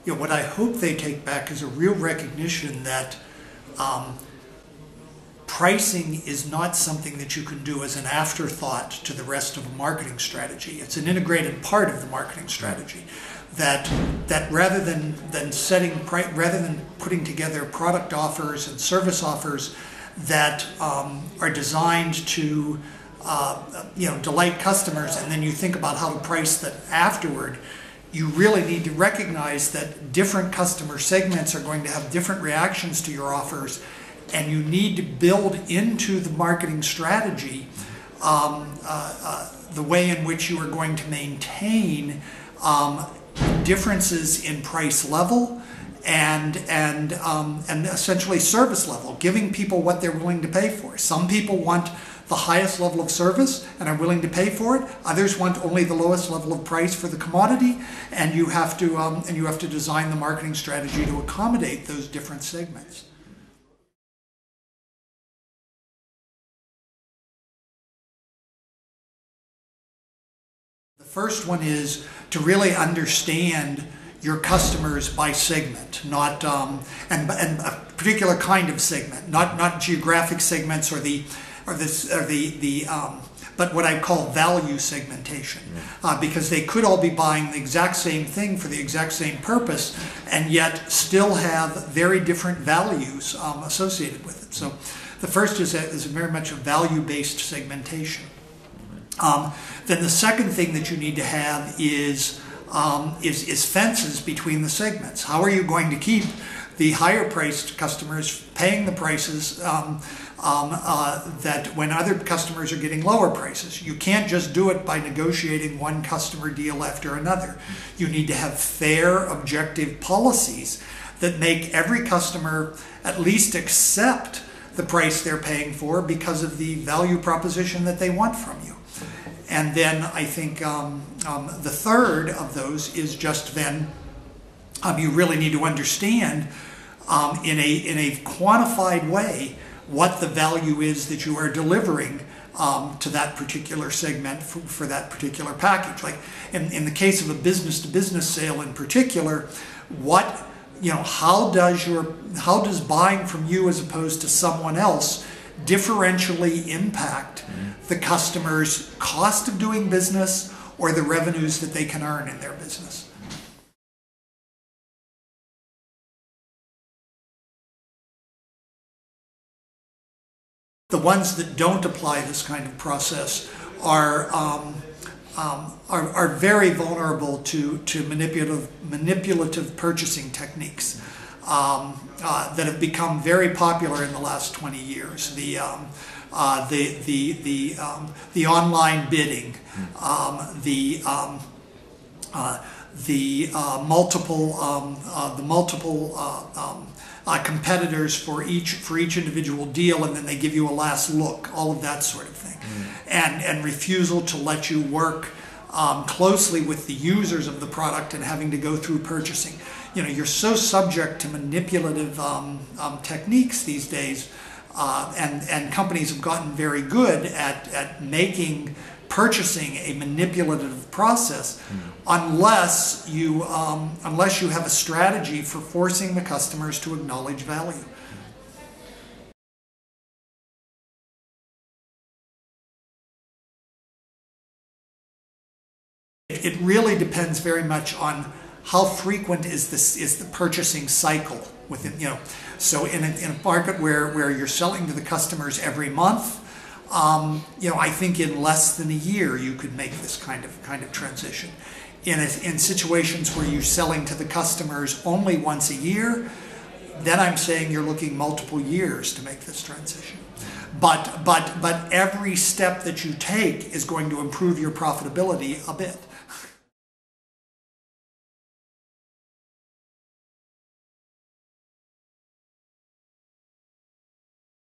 what I hope they take back is a real recognition that pricing is not something that you can do as an afterthought to the rest of a marketing strategy. It's an integrated part of the marketing strategy. That rather than putting together product offers and service offers that are designed to delight customers, and then you think about how to price that afterward, you really need to recognize that different customer segments are going to have different reactions to your offers, and you need to build into the marketing strategy the way in which you are going to maintain differences in price level and essentially service level, giving people what they're willing to pay for. Some people want the highest level of service and are willing to pay for it. Others want only the lowest level of price for the commodity, and you have to design the marketing strategy to accommodate those different segments. The first one is to really understand your customers by segment, not and a particular kind of segment, not geographic segments but what I call value segmentation, because they could all be buying the exact same thing for the exact same purpose, and yet still have very different values associated with it. So the first is very much a value-based segmentation. Then the second thing that you need to have is fences between the segments. How are you going to keep the higher priced customers paying the prices that when other customers are getting lower prices? You can't just do it by negotiating one customer deal after another. You need to have fair, objective policies that make every customer at least accept the price they're paying for because of the value proposition that they want from you. And then I think the third of those is just then you really need to understand in a quantified way what the value is that you are delivering to that particular segment for that particular package. Like in the case of a business-to-business sale in particular, how does buying from you as opposed to someone else differentially impact the customer's cost of doing business or the revenues that they can earn in their business? The ones that don't apply this kind of process are very vulnerable to manipulative purchasing techniques that have become very popular in the last 20 years. The online bidding, the multiple competitors for each individual deal, and then they give you a last look, all of that sort of thing, and refusal to let you work closely with the users of the product and having to go through purchasing. You're so subject to manipulative techniques these days, and companies have gotten very good at making purchasing a manipulative process, unless you have a strategy for forcing the customers to acknowledge value. It really depends very much on how frequent is the purchasing cycle within, so in a market where you're selling to the customers every month, I think in less than a year you could make this kind of transition. In situations where you're selling to the customers only once a year, then I'm saying you're looking multiple years to make this transition. But every step that you take is going to improve your profitability a bit.